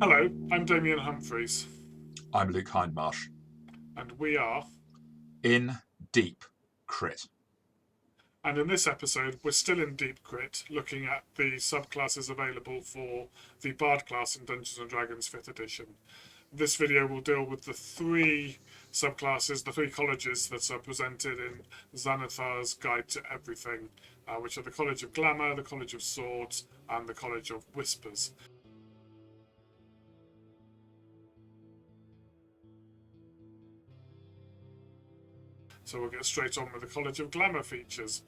Hello, I'm Damien Humphreys, I'm Luke Hindmarsh. and we are. In Deep Crit. And in this episode, we're still in Deep Crit, looking at the subclasses available for the Bard class in Dungeons and Dragons 5th edition. This video will deal with the three subclasses, the three colleges that are presented in Xanathar's Guide to Everything, which are the College of Glamour, the College of Swords, and the College of Whispers. So we'll get straight on with the College of Glamour features.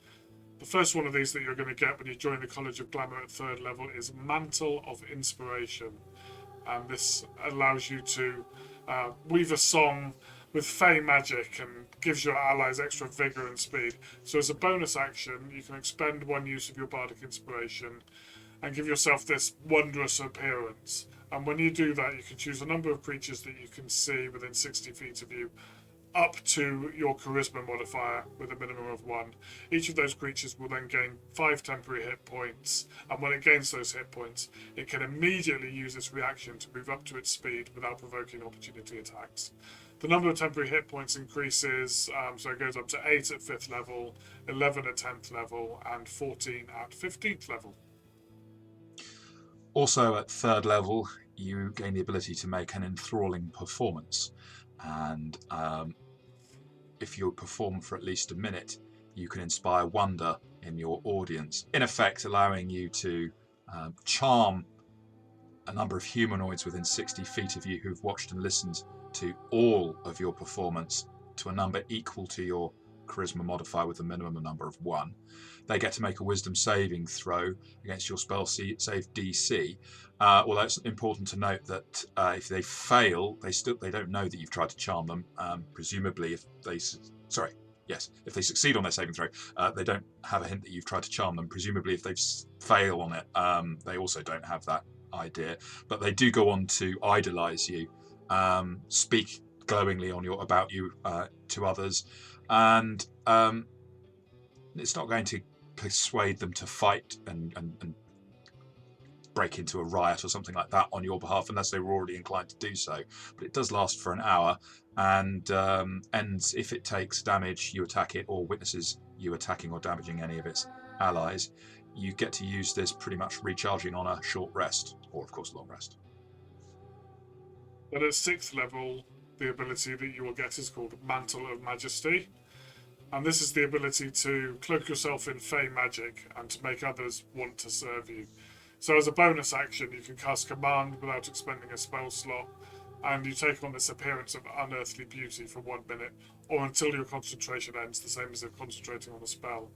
The first one of these that you're going to get when you join the College of Glamour at 3rd level is Mantle of Inspiration. And this allows you to weave a song with fey magic and gives your allies extra vigour and speed. So as a bonus action, you can expend one use of your bardic inspiration and give yourself this wondrous appearance. And when you do that, you can choose a number of creatures that you can see within 60 feet of you, up to your charisma modifier with a minimum of 1. Each of those creatures will then gain 5 temporary hit points, and when it gains those hit points, it can immediately use its reaction to move up to its speed without provoking opportunity attacks. The number of temporary hit points increases, so it goes up to 8 at 5th level, 11 at 10th level, and 14 at 15th level. Also at 3rd level, you gain the ability to make an enthralling performance. And if you perform for at least a minute, you can inspire wonder in your audience, in effect allowing you to charm a number of humanoids within 60 feet of you who've watched and listened to all of your performance to a number equal to your charisma modifier with a minimum number of 1. They get to make a wisdom saving throw against your spell save DC. Although it's important to note that if they fail, they don't know that you've tried to charm them. Presumably, if they succeed on their saving throw, they don't have a hint that you've tried to charm them. Presumably, if they fail on it, they also don't have that idea. But they do go on to idolize you, speak glowingly about you to others, and it's not going to persuade them to fight and break into a riot or something like that on your behalf unless they were already inclined to do so. But it does last for an hour and ends if it takes damage, you attack it, or witnesses you attacking or damaging any of its allies. You get to use this pretty much recharging on a short rest, or of course long rest. But at 6th level, the ability that you will get is called Mantle of Majesty. And this is the ability to cloak yourself in fey magic and to make others want to serve you. So as a bonus action, you can cast Command without expending a spell slot, and you take on this appearance of unearthly beauty for 1 minute, or until your concentration ends, the same as if concentrating on a spell.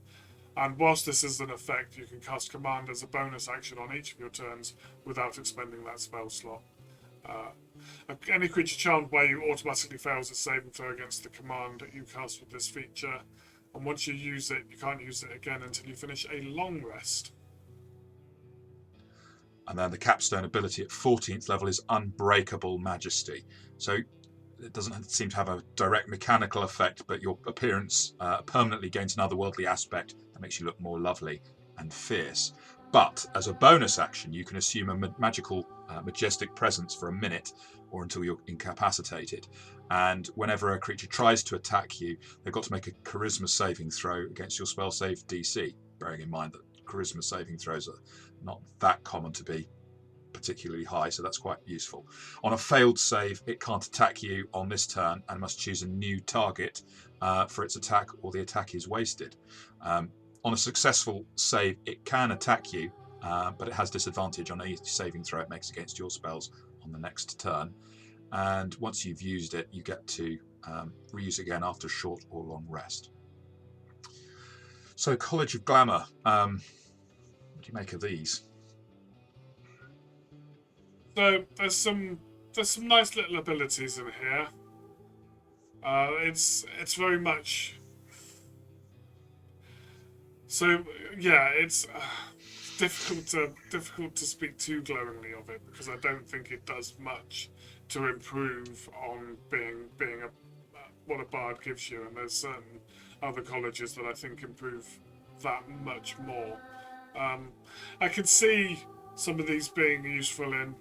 And whilst this is an effect, you can cast Command as a bonus action on each of your turns without expending that spell slot. Any creature charmed by you automatically fails its saving throw against the command that you cast with this feature, and once you use it, you can't use it again until you finish a long rest. And then the capstone ability at 14th level is Unbreakable Majesty. So it doesn't seem to have a direct mechanical effect, but your appearance permanently gains an otherworldly aspect that makes you look more lovely and fierce. But as a bonus action, you can assume a magical, majestic presence for a minute or until you're incapacitated. And whenever a creature tries to attack you, they've got to make a charisma saving throw against your spell save DC, bearing in mind that charisma saving throws are not that common to be particularly high, so that's quite useful. On a failed save, it can't attack you on this turn and must choose a new target for its attack, or the attack is wasted. On a successful save, it can attack you, but it has disadvantage on any saving throw it makes against your spells on the next turn. And once you've used it, you get to reuse it again after a short or long rest. So, College of Glamour. What do you make of these? So there's some nice little abilities in here. It's very much so yeah. It's difficult to speak too glowingly of it because I don't think it does much to improve on being a what a bard gives you, and there's certain other colleges that I think improve that much more. I can see some of these being useful in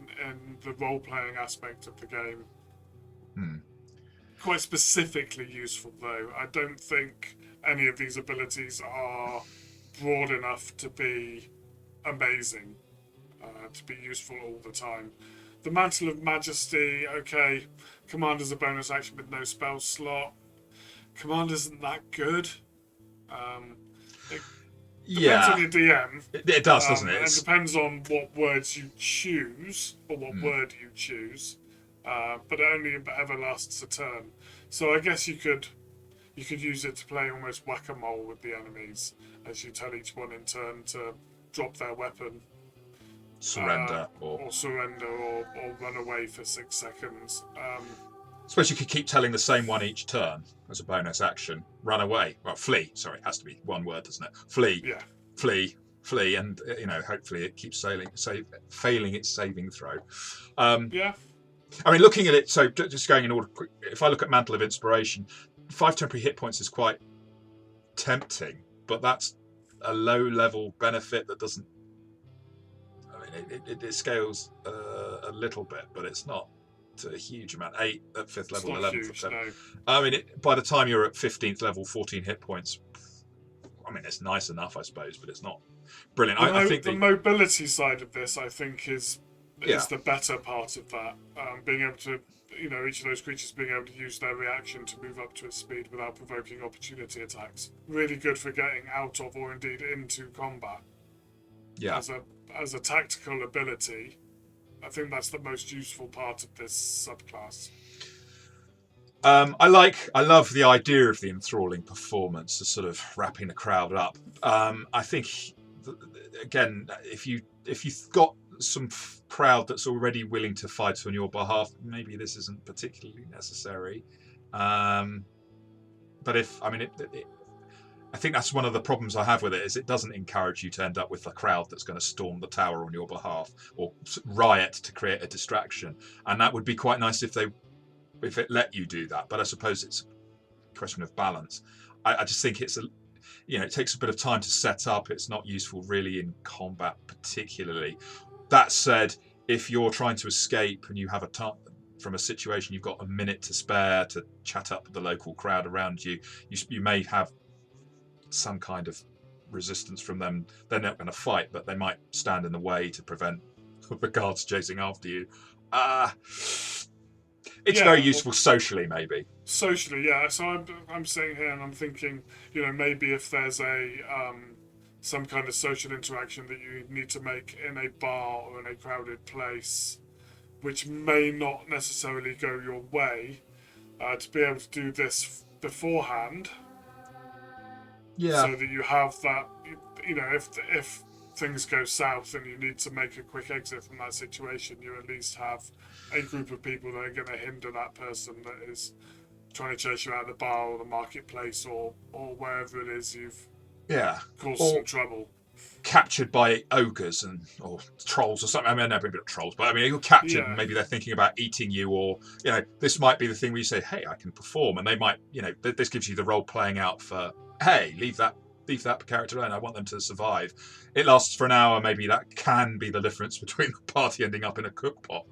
the role-playing aspect of the game. Quite specifically useful, though. I don't think any of these abilities are broad enough to be amazing, to be useful all the time. The Mantle of Majesty, okay. Command is a bonus action with no spell slot. Command isn't that good. It depends on your DM. It does, doesn't it? And depends on what words you choose, or what word you choose. But it only ever lasts a turn. So I guess you could use it to play almost whack-a-mole with the enemies, as you tell each one in turn to drop their weapon, surrender, or surrender, or run away for 6 seconds. I suppose you could keep telling the same one each turn as a bonus action. Run away. Well, flee. Sorry, it has to be one word, doesn't it? Flee. Yeah. Flee, and hopefully it keeps failing its saving throw. Yeah. I mean, looking at it, so just going in order. If I look at Mantle of Inspiration, 5 temporary hit points is quite tempting, but that's a low-level benefit that doesn't. I mean, it scales a little bit, but it's not a huge amount. 8 at 5th level, 11 huge, for 10. no. I mean, by the time you're at 15th level, 14 hit points. I mean, it's nice enough, I suppose, but it's not brilliant. I think the mobility side of this, I think, is the better part of that. Being able to, each of those creatures being able to use their reaction to move up to its speed without provoking opportunity attacks. Really good for getting out of, or indeed into, combat. Yeah. As a tactical ability, I think that's the most useful part of this subclass. I love the idea of the enthralling performance, the sort of wrapping the crowd up. I think, again, if you've got some crowd that's already willing to fight on your behalf, maybe this isn't particularly necessary. But I think that's one of the problems I have with it, is it doesn't encourage you to end up with a crowd that's going to storm the tower on your behalf or riot to create a distraction. And that would be quite nice if it let you do that. But I suppose it's a question of balance. I just think it takes a bit of time to set up. It's not useful really in combat particularly. That said, if you're trying to escape and you have from a situation, you've got a minute to spare to chat up with the local crowd around you, you may have some kind of resistance from them. They're not going to fight, but they might stand in the way to prevent the guards chasing after you. It's very useful socially, maybe. Socially, yeah. So I'm sitting here and I'm thinking, maybe if there's some kind of social interaction that you need to make in a bar or in a crowded place, which may not necessarily go your way, to be able to do this beforehand. Yeah. So that you have that, if things go south and you need to make a quick exit from that situation, you at least have a group of people that are going to hinder that person that is trying to chase you out of the bar or the marketplace or wherever it is you've caused some trouble. Captured by ogres or trolls or something. I mean, maybe not trolls, but I mean, you're captured and maybe they're thinking about eating you, or, this might be the thing where you say, hey, I can perform. And they might, this gives you the role playing out for, hey, leave that character alone. I want them to survive. It lasts for an hour. Maybe that can be the difference between the party ending up in a cookpot.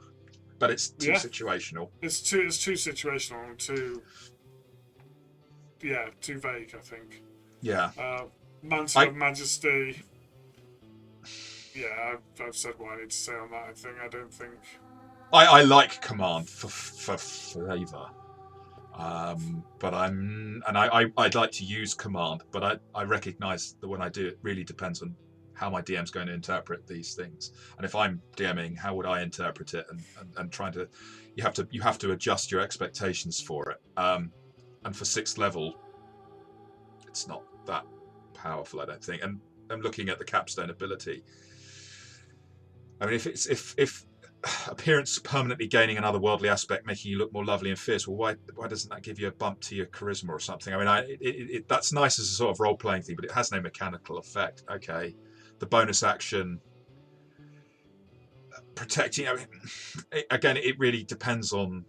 But it's too situational. It's too situational and too vague, I think. Yeah. Mantle of Majesty. Yeah, I've said what I need to say on that. I don't think. I like command for flavour. But I'd like to use command, but I recognise that when I do, it really depends on how my DM's going to interpret these things. And if I'm DMing, how would I interpret it? And trying to, you have to adjust your expectations for it. And for 6th level, it's not that powerful, I don't think. And I'm looking at the capstone ability. I mean, if appearance permanently gaining another worldly aspect, making you look more lovely and fierce, well, why doesn't that give you a bump to your charisma or something? I mean, that's nice as a sort of role-playing thing, but it has no mechanical effect. Okay, the bonus action protecting. I mean, again, it really depends on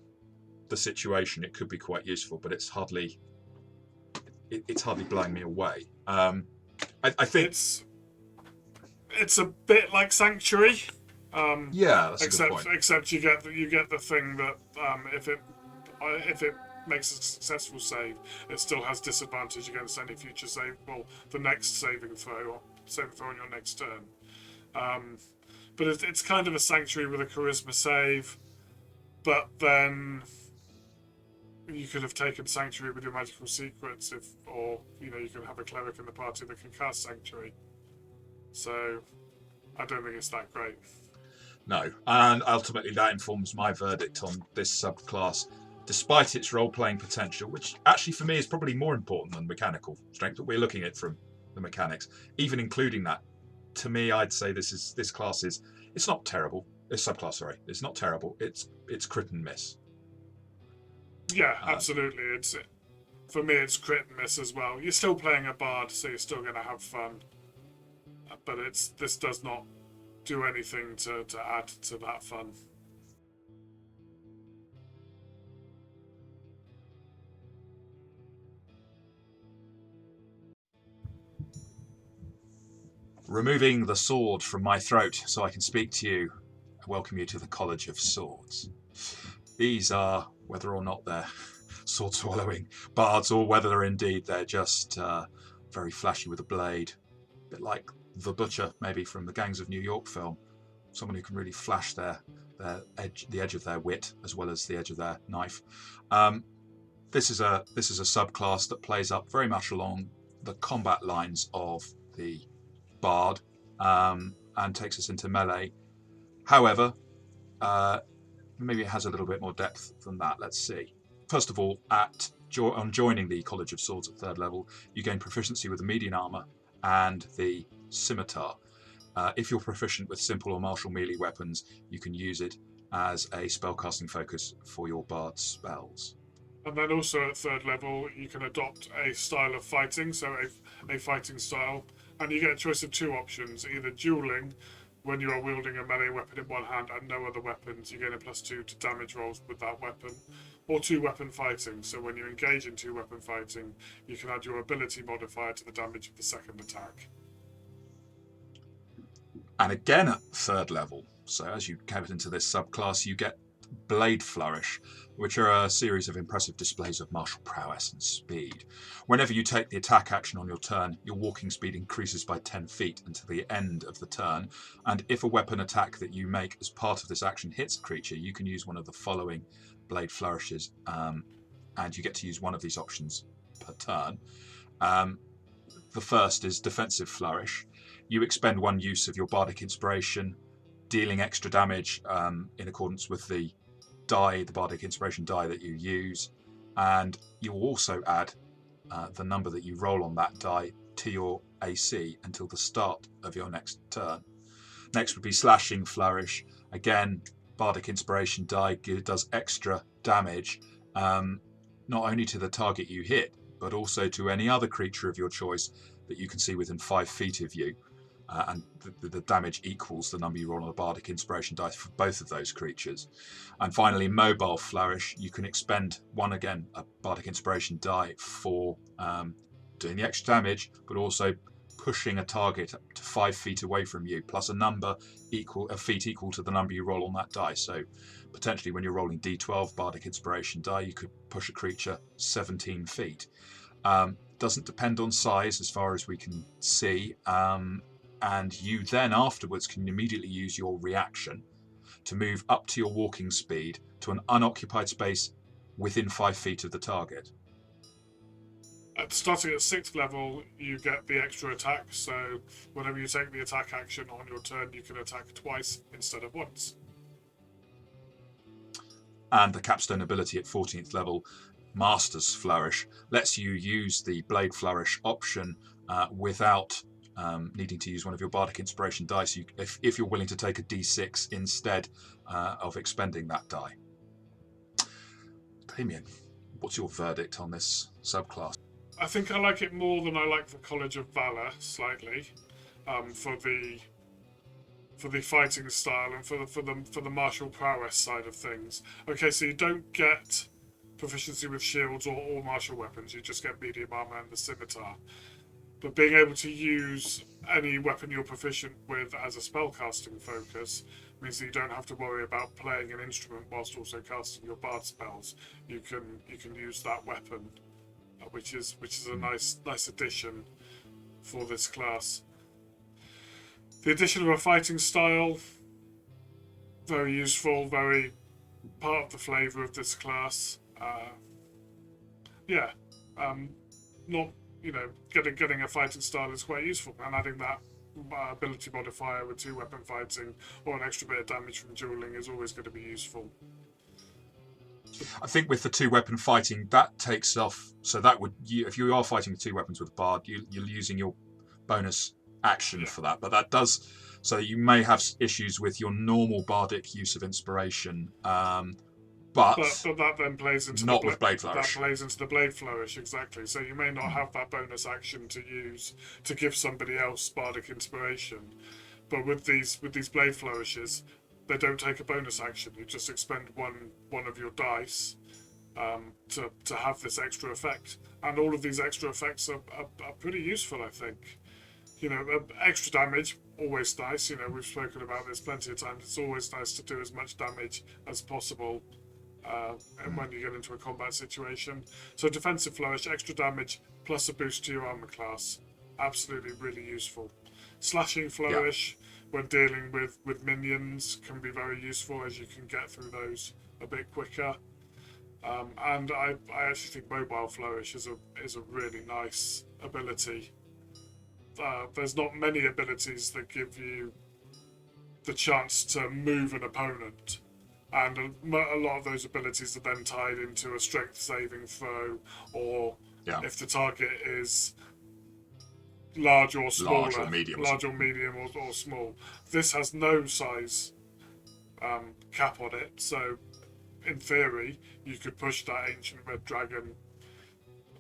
the situation. It could be quite useful, but it's hardly blowing me away. I think it's a bit like Sanctuary. Yeah, that's a good point. Except you get the thing that if it makes a successful save, it still has disadvantage against any future save. Well, the next saving throw on your next turn. But it's kind of a sanctuary with a charisma save. But then you could have taken sanctuary with your magical secrets, or you can have a cleric in the party that can cast sanctuary. So I don't think it's that great. No, and ultimately that informs my verdict on this subclass, despite its role-playing potential, which actually for me is probably more important than mechanical strength. But we're looking at it from the mechanics, even including that. To me, I'd say this class is, it's not terrible. This subclass, sorry, it's not terrible. It's crit and miss. Yeah, absolutely. For me, it's crit and miss as well. You're still playing a bard, so you're still going to have fun. But this does not do anything to add to that fun. Removing the sword from my throat so I can speak to you, I welcome you to the College of Swords. These are, whether or not they're sword-swallowing bards, or whether indeed they're just very flashy with a blade, a bit like the Butcher, maybe from the Gangs of New York film, someone who can really flash the edge of their wit as well as the edge of their knife. This is a subclass that plays up very much along the combat lines of the bard, and takes us into melee. However, maybe it has a little bit more depth than that. Let's see. First of all, on joining the College of Swords at 3rd level, you gain proficiency with the median armor and the scimitar. If you're proficient with simple or martial melee weapons, you can use it as a spellcasting focus for your bard spells. And then also at 3rd level, you can adopt a style of fighting, so a fighting style, and you get a choice of 2 options: either dueling, when you are wielding a melee weapon in one hand and no other weapons, you gain a +2 to damage rolls with that weapon, or 2-weapon fighting, so when you engage in 2-weapon fighting, you can add your ability modifier to the damage of the second attack. And again at 3rd level, so as you get into this subclass, you get Blade Flourish, which are a series of impressive displays of martial prowess and speed. Whenever you take the attack action on your turn, your walking speed increases by 10 feet until the end of the turn, and if a weapon attack that you make as part of this action hits a creature, you can use one of the following Blade Flourishes, and you get to use one of these options per turn. The first is Defensive Flourish. You expend 1 use of your Bardic Inspiration, dealing extra damage in accordance with the Bardic Inspiration die that you use, and you will also add the number that you roll on that die to your AC until the start of your next turn. Next would be Slashing Flourish. Again, Bardic Inspiration die does extra damage, not only to the target you hit, but also to any other creature of your choice that you can see within 5 feet of you. And the damage equals the number you roll on a Bardic Inspiration dice for both of those creatures. And finally, Mobile Flourish. You can expend a Bardic Inspiration die for doing the extra damage, but also pushing a target up to 5 feet away from you, plus a feet equal to the number you roll on that die. So potentially when you're rolling D12 Bardic Inspiration die, you could push a creature 17 feet. Doesn't depend on size as far as we can see. And you then afterwards can immediately use your reaction to move up to your walking speed to an unoccupied space within 5 feet of the target. Starting at 6th level, you get the extra attack, so whenever you take the attack action on your turn, you can attack twice instead of once. And the capstone ability at 14th level, Master's Flourish, lets you use the Blade Flourish option without needing to use one of your Bardic Inspiration dice, if you're willing to take a D6 instead of expending that die. Damien, what's your verdict on this subclass? I think I like it more than I like the College of Valor slightly, for the fighting style and for the martial prowess side of things. Okay, so you don't get proficiency with shields or all martial weapons; you just get medium armor and the scimitar. But being able to use any weapon you're proficient with as a spellcasting focus means that you don't have to worry about playing an instrument whilst also casting your bard spells. You can use that weapon, which is a nice addition for this class. The addition of a fighting style, very useful, very part of the flavour of this class. Not getting a fighting style is quite useful, and adding that ability modifier with 2 weapon fighting or an extra bit of damage from dueling is always going to be useful. I think with the 2 weapon fighting, that takes off. So that would, if you are fighting with 2 weapons with Bard, you're using your bonus action for that. But that does, so you may have issues with your normal bardic use of inspiration. But that then plays into not with Blade Flourish. That plays into the Blade Flourish, exactly. So you may not have that bonus action to use to give somebody else bardic inspiration, but with these Blade Flourishes, they don't take a bonus action. You just expend one of your dice to have this extra effect, and all of these extra effects are pretty useful, I think. Extra damage, always nice. We've spoken about this plenty of times. It's always nice to do as much damage as possible. And when you get into a combat situation. So defensive flourish, extra damage, plus a boost to your armor class. Absolutely really useful. Slashing flourish, when dealing with minions, can be very useful as you can get through those a bit quicker. And I actually think mobile flourish is a really nice ability. There's not many abilities that give you the chance to move an opponent. And a lot of those abilities are then tied into a strength saving throw, or if the target is large or smaller, large or medium or small. This has no size cap on it, so in theory you could push that ancient red dragon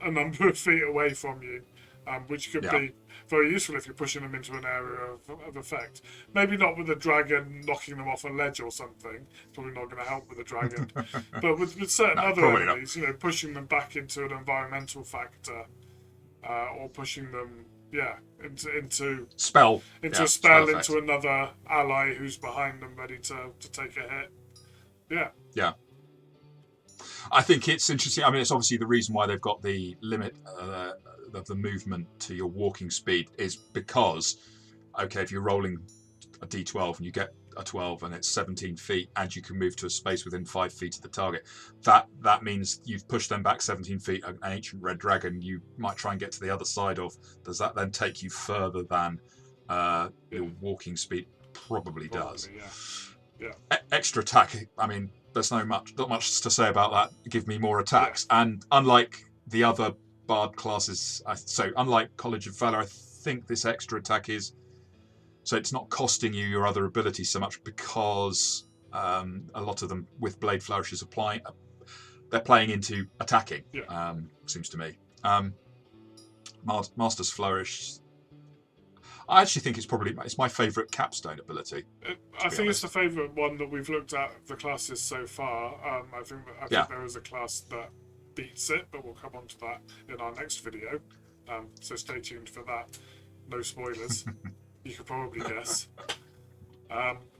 a number of feet away from you, which could be very useful if you're pushing them into an area of effect. Maybe not with a dragon knocking them off a ledge or something. Probably not going to help with a dragon. But with certain other enemies, pushing them back into an environmental factor, or pushing them, into spell into another ally who's behind them, ready to take a hit. Yeah. I think it's interesting. I mean, it's obviously the reason why they've got the limit of the movement to your walking speed is because, if you're rolling a d12 and you get a 12 and it's 17 feet and you can move to a space within 5 feet of the target, that means you've pushed them back 17 feet. An ancient red dragon you might try and get to the other side of. Does that then take you further than your walking speed probably does? Extra attack, I mean, there's not much to say about that. Give me more attacks. And unlike the other Bard classes, so unlike College of Valor, I think this extra attack is, so it's not costing you your other abilities so much, because a lot of them with Blade Flourishes applying, they're playing into attacking. Seems to me. Master's Flourish, I actually think it's my favourite capstone ability. I think it's the favourite one that we've looked at the classes so far. I think there is a class that beats it, but we'll come on to that in our next video. So stay tuned for that. No spoilers. You could probably guess.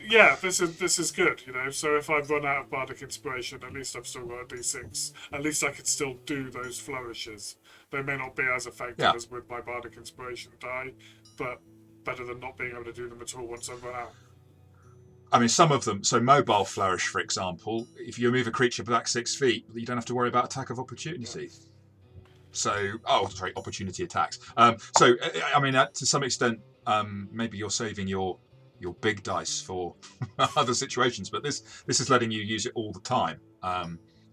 This is good. So if I've run out of bardic inspiration, at least I've still got a d6. At least I could still do those flourishes. They may not be as effective as with my bardic inspiration die, but better than not being able to do them at all once I've run out. I mean, some of them, so mobile flourish, for example, if you move a creature back 6 feet, you don't have to worry about attack of opportunity. So, opportunity attacks. I mean, to some extent, maybe you're saving your big dice for other situations, but this is letting you use it all the time,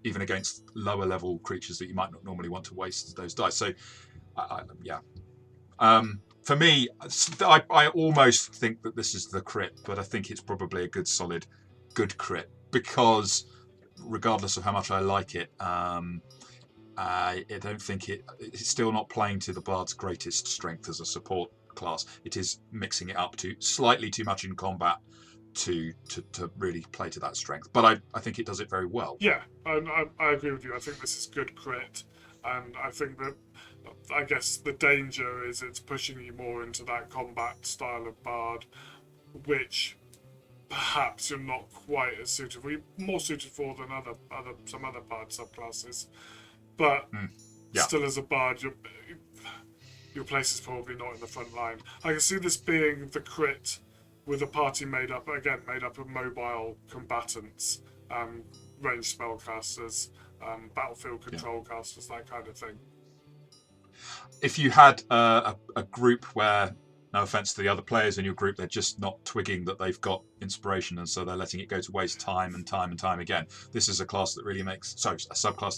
even against lower level creatures that you might not normally want to waste those dice. So, for me, I almost think that this is the crit, but I think it's probably a good crit, because regardless of how much I like it, I don't think it's still not playing to the Bard's greatest strength as a support class. It is mixing it up to slightly too much in combat to really play to that strength. But I think it does it very well. Yeah, I agree with you. I think this is good crit, and I think that, I guess the danger is it's pushing you more into that combat style of Bard, which perhaps you're not quite as suited. You're more suited for than some other bard subclasses, but Yeah. still, as a bard, your place is probably not in the front line. I can see this being the crit with a party made up of mobile combatants, ranged spellcasters, battlefield control casters, that kind of thing. If you had a group where, no offense to the other players in your group, they're just not twigging that they've got inspiration, and so they're letting it go to waste time and time and time again. This is a subclass that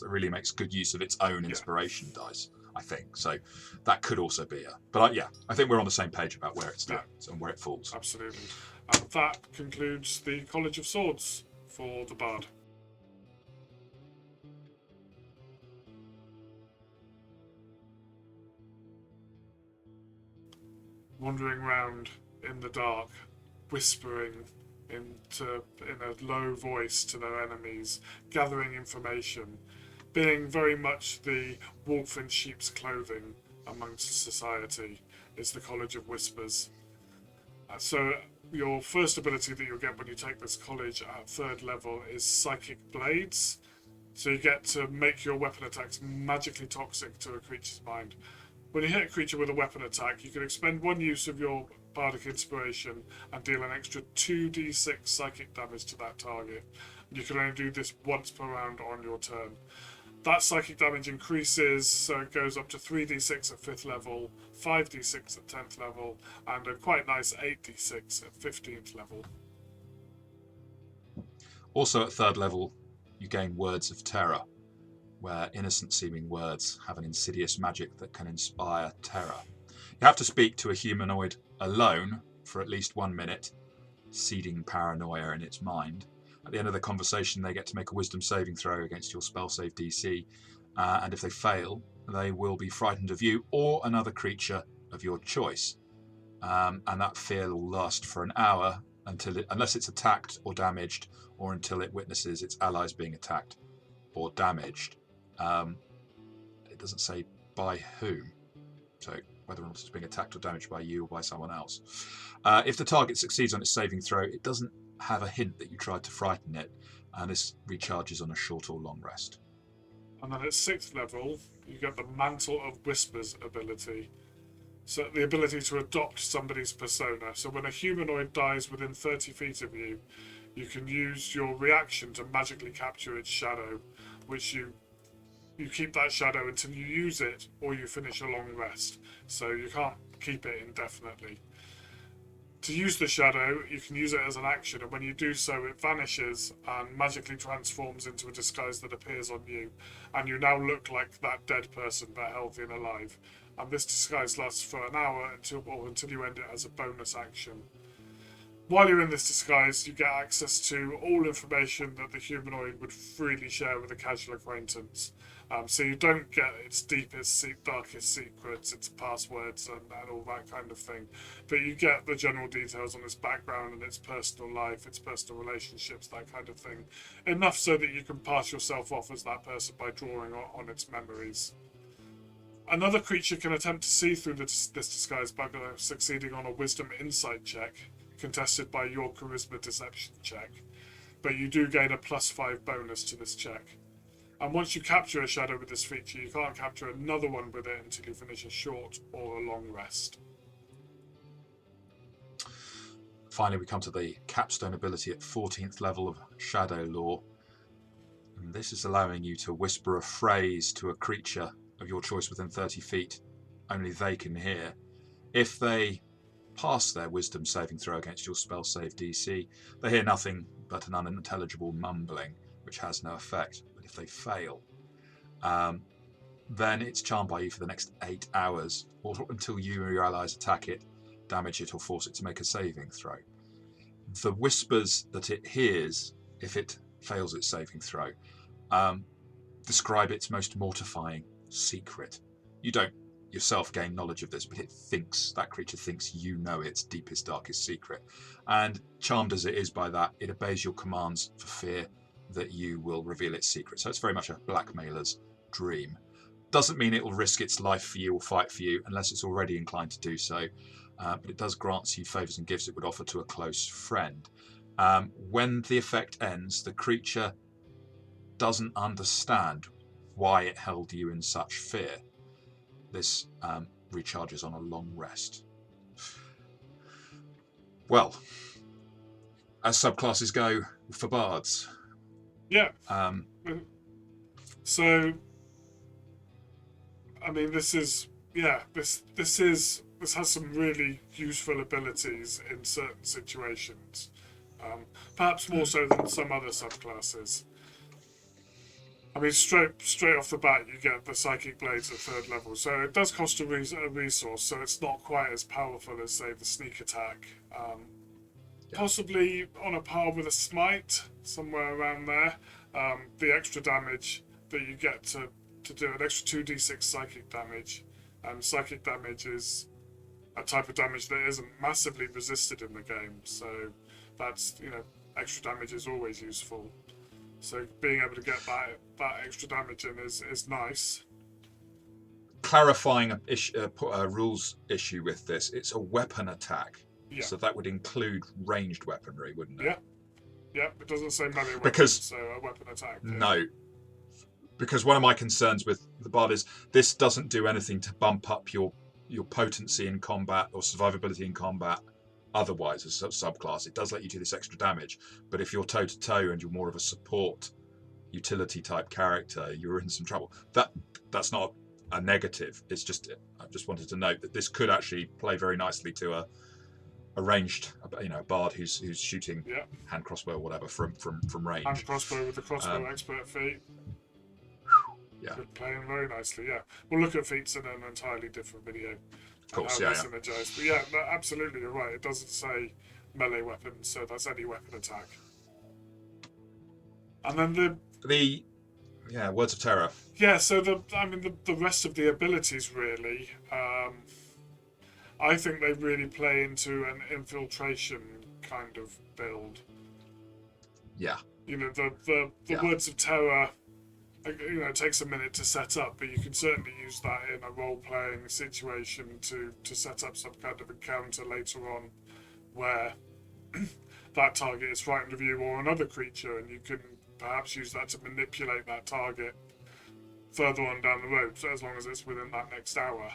really makes good use of its own inspiration dice, I think. So that could also be but I think we're on the same page about where it stands and where it falls. Absolutely. And that concludes the College of Swords for the Bard. Wandering round in the dark, whispering in a low voice to their enemies, gathering information, being very much the wolf in sheep's clothing amongst society, is the College of Whispers. So your first ability that you'll get when you take this college at 3rd level is Psychic Blades. So you get to make your weapon attacks magically toxic to a creature's mind. When you hit a creature with a weapon attack, you can expend 1 use of your Bardic Inspiration and deal an extra 2d6 psychic damage to that target. You can only do this once per round on your turn. That psychic damage increases, so it goes up to 3d6 at 5th level, 5d6 at 10th level, and a quite nice 8d6 at 15th level. Also at 3rd level, you gain Words of Terror, where innocent-seeming words have an insidious magic that can inspire terror. You have to speak to a humanoid alone for at least 1 minute, seeding paranoia in its mind. At the end of the conversation, they get to make a wisdom saving throw against your spell save DC, and if they fail, they will be frightened of you or another creature of your choice. And that fear will last for an hour unless it's attacked or damaged, or until it witnesses its allies being attacked or damaged. It doesn't say by whom, so whether or not it's being attacked or damaged by you or by someone else. If the target succeeds on its saving throw, it doesn't have a hint that you tried to frighten it, and this recharges on a short or long rest. And then at 6th level, you get the Mantle of Whispers ability. So the ability to adopt somebody's persona. So when a humanoid dies within 30 feet of you, you can use your reaction to magically capture its shadow, which you keep that shadow until you use it or you finish a long rest. So you can't keep it indefinitely. To use the shadow, you can use it as an action, and when you do so, it vanishes and magically transforms into a disguise that appears on you, and you now look like that dead person, but healthy and alive. And this disguise lasts for an hour until you end it as a bonus action. While you're in this disguise, you get access to all information that the humanoid would freely share with a casual acquaintance. So you don't get its deepest, darkest secrets, its passwords, and all that kind of thing. But you get the general details on its background and its personal life, its personal relationships, that kind of thing. Enough so that you can pass yourself off as that person by drawing on its memories. Another creature can attempt to see through this disguise by succeeding on a Wisdom Insight check, contested by your Charisma Deception check. But you do gain a +5 bonus to this check. And once you capture a shadow with this feature, you can't capture another one with it until you finish a short or a long rest. Finally, we come to the capstone ability at 14th level of Shadow Law. And this is allowing you to whisper a phrase to a creature of your choice within 30 feet. Only they can hear. If they pass their wisdom saving throw against your spell save DC, they hear nothing but an unintelligible mumbling, which has no effect. But if they fail, then it's charmed by you for the next 8 hours, or until you or your allies attack it, damage it, or force it to make a saving throw. The whispers that it hears, if it fails its saving throw, describe its most mortifying secret. You don't yourself gain knowledge of this, but that creature thinks you know its deepest, darkest secret. And charmed as it is by that, it obeys your commands for fear that you will reveal its secret. So it's very much a blackmailer's dream. Doesn't mean it will risk its life for you or fight for you unless it's already inclined to do so. But it does grant you favours and gifts it would offer to a close friend. When the effect ends, the creature doesn't understand why it held you in such fear. This recharges on a long rest. Well, as subclasses go for bards. Yeah. Um, So, I mean, this has some really useful abilities in certain situations. Perhaps more so than some other subclasses. I mean, straight off the bat, you get the Psychic Blades at 3rd level, so it does cost a resource, so it's not quite as powerful as, say, the Sneak Attack. Possibly on a par with a Smite, somewhere around there. The extra damage that you get to do an extra 2d6 psychic damage, and psychic damage is a type of damage that isn't massively resisted in the game, so that's, extra damage is always useful. So being able to get that extra damage in is nice. Clarifying a rules issue with this, it's a weapon attack. Yeah. So that would include ranged weaponry, wouldn't it? Yeah. Yeah, it doesn't say melee weapon, Because, so a weapon attack. Yeah. No. Because one of my concerns with the Bard is this doesn't do anything to bump up your potency in combat or survivability in combat otherwise as a subclass. It does let you do this extra damage, but if you're toe-to-toe and you're more of a support utility type character, you're in some trouble. That's not a negative. It's just, I just wanted to note that this could actually play very nicely to a ranged, a bard who's shooting hand crossbow or whatever from range. Hand crossbow with the crossbow expert feat. Yeah. Could play in very nicely, yeah. We'll look at feats in an entirely different video. Of course, how synergize. But yeah, absolutely, you're right. It doesn't say melee weapon, so that's any weapon attack. And then the Words of Terror. Yeah, so the rest of the abilities really, I think they really play into an infiltration kind of build. Yeah. The Words of Terror, it takes a minute to set up, but you can certainly use that in a role-playing situation to set up some kind of encounter later on where that target is frightened of you or another creature, and you can perhaps use that to manipulate that target further on down the road, so as long as it's within that next hour.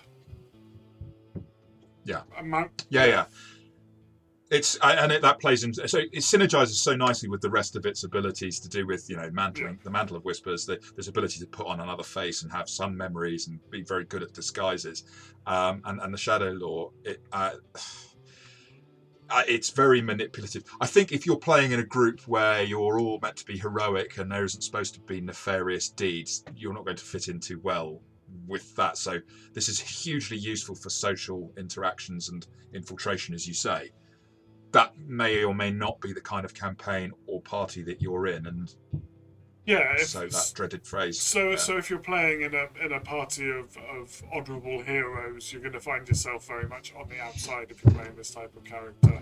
Yeah. Yeah. That plays into, so it synergizes so nicely with the rest of its abilities to do with mantling, the Mantle of Whispers, this ability to put on another face and have some memories and be very good at disguises, and the Shadow Law. It's very manipulative. I think if you're playing in a group where you're all meant to be heroic and there isn't supposed to be nefarious deeds, you're not going to fit in too well with that. So this is hugely useful for social interactions and infiltration, as you say. That may or may not be the kind of campaign or party that you're in, and so that dreaded phrase. So if you're playing in a party of honourable heroes, you're going to find yourself very much on the outside if you're playing this type of character.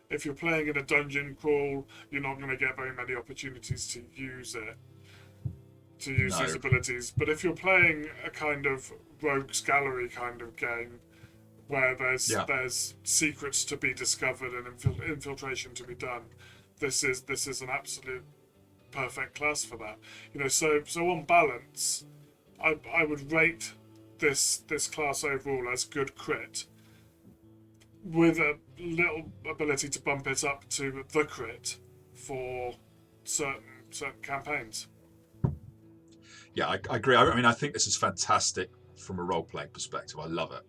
If you're playing in a dungeon crawl, you're not going to get very many opportunities to use these abilities. But if you're playing a kind of rogues gallery kind of game, where there's secrets to be discovered and infiltration to be done, this is an absolute perfect class for that. So on balance, I would rate this class overall as good crit, with a little ability to bump it up to the crit for certain campaigns. Yeah, I agree. I mean, I think this is fantastic from a role-playing perspective. I love it.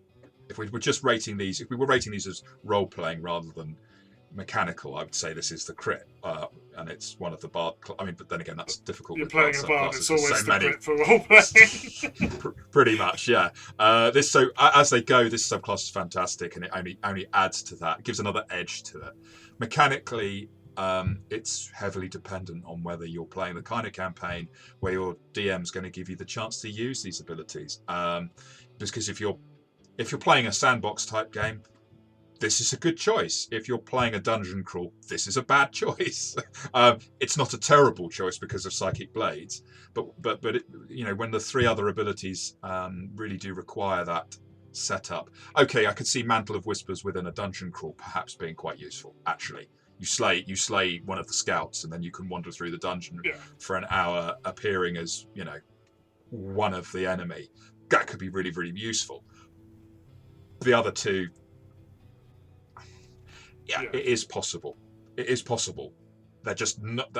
If we were just rating these, as role-playing rather than mechanical, I would say this is the crit, and it's one of the bard. But then again, that's difficult. You're with playing a bard; it's always the crit for role-playing. Pretty much, yeah. As they go, this subclass is fantastic, and it only adds to that. It gives another edge to it. Mechanically, it's heavily dependent on whether you're playing the kind of campaign where your DM's going to give you the chance to use these abilities. Because if you're playing a sandbox type game, this is a good choice. If you're playing a dungeon crawl, this is a bad choice. It's not a terrible choice because of Psychic Blades, but when the three other abilities really do require that setup. Okay, I could see Mantle of Whispers within a dungeon crawl perhaps being quite useful, actually. you slay one of the scouts, and then you can wander through the dungeon Yeah. for an hour, appearing as one of the enemy. That could be really, really useful. The other two, Yeah. it is possible. It is possible. They're just not.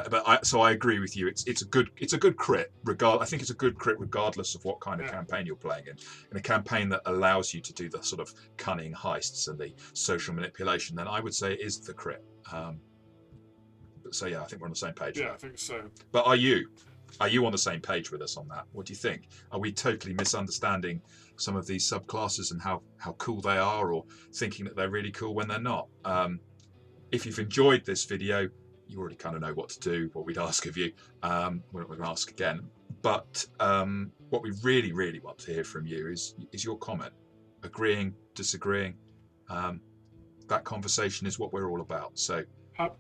So I agree with you. It's a good crit. I think it's a good crit regardless of what kind of campaign you're playing in. In a campaign that allows you to do the sort of cunning heists and the social manipulation, then I would say it is the crit. So yeah, I think we're on the same page. Yeah, I think so. But are you on the same page with us on that? What do you think? Are we totally misunderstanding some of these subclasses and how cool they are, or thinking that they're really cool when they're not? If you've enjoyed this video, you already kind of know what to do, what we'd ask of you. We're not going to ask again. But what we really, really want to hear from you is your comment. Agreeing, disagreeing. That conversation is what we're all about. So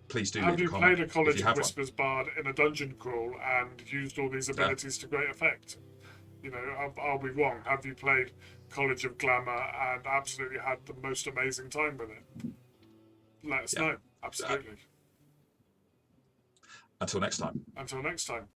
please do leave a comment. Have you played a College of Whispers Bard in a dungeon crawl and used all these abilities to great effect? Are we wrong? Have you played College of Glamour and absolutely had the most amazing time with it? Let us know. Absolutely. Until next time. Until next time.